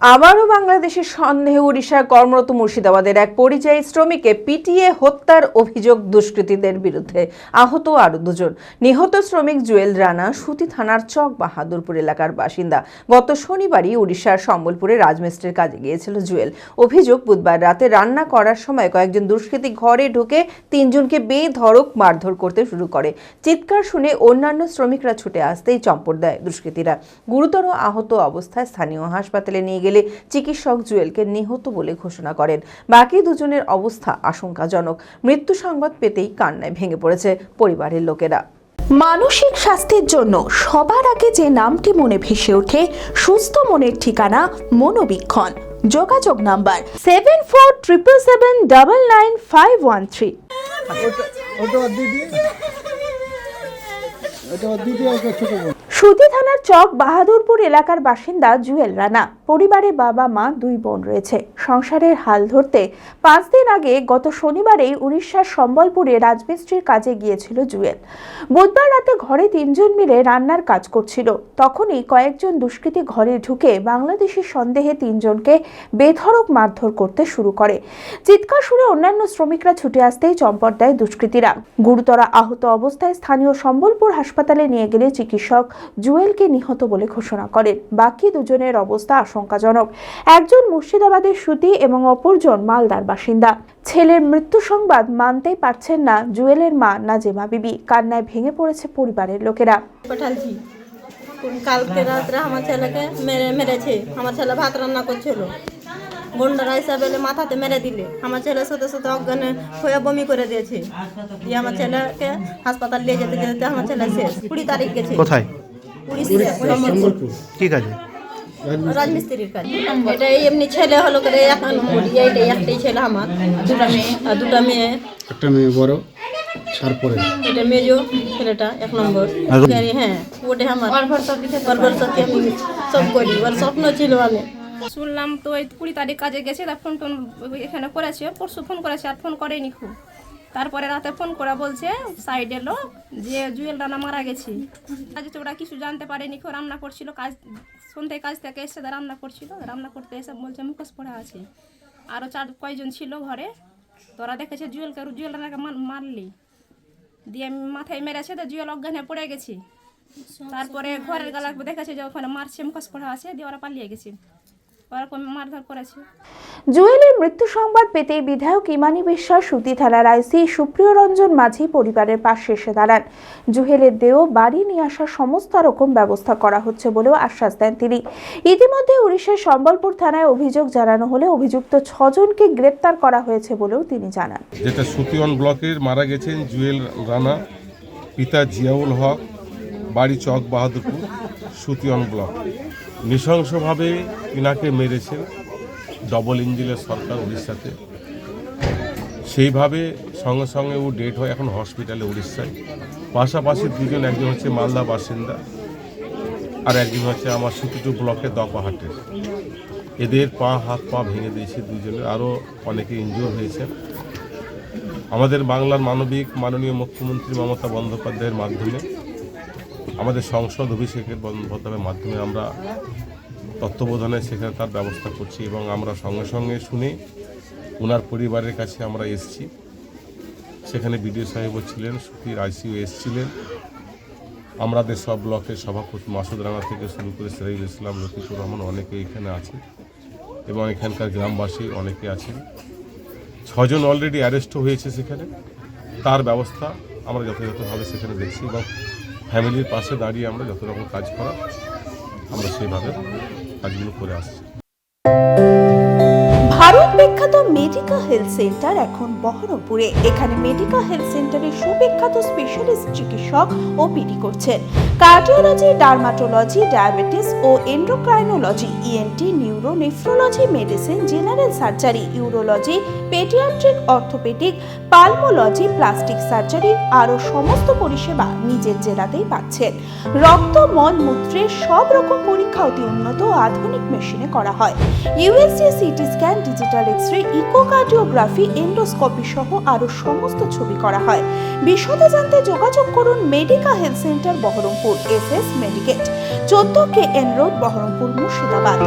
আবারও বাংলাদেশের সন্দেহে ওড়িশায় কর্মরত মুর্শিদাবাদের এক পরিযায়ী শ্রমিককে পিটিয়ে হত্যার অভিযোগ দুষ্কৃতীদের বিরুদ্ধে। আহত আরও দুজন। নিহত শ্রমিক জুয়েল রানা সুতি থানার চক বাহাদুরপুর এলাকার বাসিন্দা। গত শনিবারই ওড়িশার সম্বলপুরে রাজমিস্ত্রির কাজে গিয়েছিল জুয়েল। অভিযোগ, বুধবার রাতে রান্না করার সময় কয়েকজন দুষ্কৃতী ঘরে ঢুকে তিনজনকে বেধড়ক মারধর করতে শুরু করে। চিৎকার শুনে অন্যান্য শ্রমিকরা ছুটে আসতেই চম্পট দেয় দুষ্কৃতীরা। গুরুতর আহত অবস্থায় স্থানীয় হাসপাতালে নিয়ে গেলে চিকিৎসক জুয়েলকে নিহত বলে ঘোষণা করেন। বাকি দুজনের অবস্থা আশঙ্কাজনক। মৃত্যু সংবাদ পেতেই কান্নায় ভেঙে পড়েছে পরিবারের লোকেরা। মানসিক স্বাস্থ্যের জন্য সবার আগে যে নামটি মনে ভেসে ওঠে, সুস্থ মনের ঠিকানা মনোবীক্ষণ। যোগাযোগ নাম্বার 7477799513। সুতি থানার চক বাহাদুরপুর এলাকার বাসিন্দা জুয়েল রানা। পরিবারে বাবা মা দুই বোন রয়েছে। সংসারের হাল ধরতে 5 দিন আগে গত শনিবারেই উড়িষ্যার সম্বলপুরে রাজমিস্ত্রির কাজে গিয়েছিল জুয়েল। বুধবার রাতে ঘরে তিনজন মিলে রান্নার কাজ করছিল। তখনই কয়েকজন দুষ্কৃতী ঘরে ঢুকে বাংলাদেশি সন্দেহে তিনজনকে বেধড়ক মারধর করতে শুরু করে। চিৎকার শুনে অন্যান্য শ্রমিকরা ছুটে আসতেই চম্পট দেয় দুষ্কৃতীরা। গুরুতর আহত অবস্থায় স্থানীয় সম্বলপুর হাসপাতালে নিয়ে গেলে চিকিৎসক জুয়েলকে নিহত বলে ঘোষণা করেন। বাকি দুজনের অবস্থা আশঙ্কাজনক। একজন মুর্শিদাবাদের সুতি এবং অপরজন মালদার বাসিন্দা। ছেলের মৃত্যু সংবাদ মানতেই পারছেন না জুয়েলের মা নাজেমা বিবি। কান্নায় ভেঙে পড়েছে পরিবারের লোকেরা। কালকে রাত্রে আমার ছেলেকে মেরেছে। আমার ছেলে ভাত রান্না করছিল, গুন্ডারা এসে বেলে মাথাতে মেরে দিলে আমার ছেলের সাথে সাথে অজ্ঞান হয়ে বমি করে দিয়েছে। দিয়ে আমার ছেলেকে হাসপাতাল নিয়ে যেতে যেতে আমার ছেলে শেষ। 20 তারিখ গেছে। কোথায়? ঠিক আছে, রাজমিস্ত্রির কাজ। এটা এমনি ছেলে হলো করে 1 নম্বর। এইটাই একটাই ছেলে আমার, দুটা মেয়ে। একটা মেয়ে বড়, তারপরে এটা মেজো ছেলেটা 1 নম্বর। হ্যাঁ, ওটা আমার ভরসা আমি সব করি। ওর স্বপ্ন ছিল। আমি শুনলাম তো ওই 20 তারিখ কাজে গেছে, তার ফোন টোন এখানে করেছে। পরশু ফোন করেছে, আর ফোন করেনি খুব। তারপরে রাতে ফোন করে বলছে সাইডে লোক যে জুয়েল রানা মারা গেছে। কাজে ওরা কিছু জানতে পারেনি। কেউ রান্না করছিল, কাজ সন্ধ্যায় কাজ থেকে এসে রান্না করছিল। রান্না করতে এসে বলছে মুখোশ পড়া আছে। আরও কয়জন ছিল ঘরে। তোরা দেখেছে জুয়েল রানাকে মারলি, দিয়ে মাথায় মেরেছে। তো জুয়েল অজ্ঞান হয়ে পড়ে গেছে। তারপরে ঘরের গালা দেখেছে যে ওখানে মারছে, মুখোশ পড়া আছে, দিয়ে ওরা পালিয়ে গেছে। জুয়েলের মৃত্যু সংবাদ পেতেই বিধায়ক ইমানি বিশ্বাস, সুতি থানার আইসি সুপ্রিয় রঞ্জন মাঝি পরিবারের পাশে এসে দাঁড়ান। জুয়েলের দেহ বাড়ি নিয়ে আসার সমস্ত রকম ব্যবস্থা করা হচ্ছে বলেও আশ্বাস দেন তিনি। ইতিমধ্যে উড়িষ্যার সম্বলপুর থানায় অভিযোগ জানানো হলে অভিযুক্ত 6 জনকে গ্রেপ্তার করা হয়েছে বলেও তিনি জানান। যেটা সুতিওয়ান ব্লকের মারা গেছেন জুয়েল রানা, পিতা জিয়াউল হক, বাড়ি চক বাহাদুরপুর, সুতিওয়ান ব্লক। নৃশংসভাবে ইনাকে মেরেছে ডবল ইঞ্জিনের সরকার উড়িষ্যাতে। সেইভাবে সঙ্গে সঙ্গে ও ডেট হয় এখন হসপিটালে উড়িষ্যায়। পাশাপাশি দুজন, একজন হচ্ছে মালদা বাসিন্দা আর একজন হচ্ছে আমার সুতিটু ব্লকের দপাহাটের। এদের হাত পা ভেঙে দিয়েছে দুজনের। আরও অনেকে ইনজুর হয়েছে। আমাদের বাংলার মাননীয় মুখ্যমন্ত্রী মমতা বন্দ্যোপাধ্যায়ের মাধ্যমে, আমাদের সংসদ অভিষেকের বন্দ্যোপাধ্যায়ের মাধ্যমে আমরা তত্ত্বাবধানে সেখানে তার ব্যবস্থা করছি এবং আমরা সঙ্গে সঙ্গে শুনে ওনার পরিবারের কাছে আমরা এসেছি। সেখানে বিডিও সাহেবও ছিলেন, সুতির আইসিও এসেছিলেন। আমাদের সব ব্লকের সভাপতি মাসুদ রানা থেকে শুরু করে সিরাজুল ইসলাম, লতিফুর রহমান অনেকে এখানে আছেন এবং এখানকার গ্রামবাসী অনেকে আছেন। 6 জন অলরেডি অ্যারেস্টও হয়েছে সেখানে। তার ব্যবস্থা আমরা যথাযথভাবে সেখানে দেখছি এবং ফ্যামিলির পাশে দাঁড়িয়ে আমরা যত রকম কাজ করা আমরা সেইভাবে কাজগুলো করে আসছি। ভারত বিখ্যাত মেডিকা হেলথ সেন্টার এখন বহরমপুরে। এখানে মেডিকা হেলথ সেন্টারে সুবিখ্যাত স্পেশালিস্ট চিকিৎসক ওপিডি করছেন। কার্ডিওলজি, ডার্মাটোলজি, ডায়াবেটিস ও endocrinology, ENT, neuro, nephrology, medicine, general surgery, urology, paediatric, orthopaedic, pulmonology, plastic surgery আরও সমস্ত পরিষেবা নিজের জেলাতেই পাচ্ছেন। রক্ত, মল, মূত্রের সব রকম পরীক্ষা অতি উন্নত ও আধুনিক মেশিনে করা হয়। USG, CT scan, digital X-ray, echocardiography, endoscopy সহ আরও সমস্ত ছবি করা হয়। বিশদে জানতে যোগাযোগ করুন Medica health centre Berhampore, SS Medicate, 14 KN road, Berhampore, Murshidabad.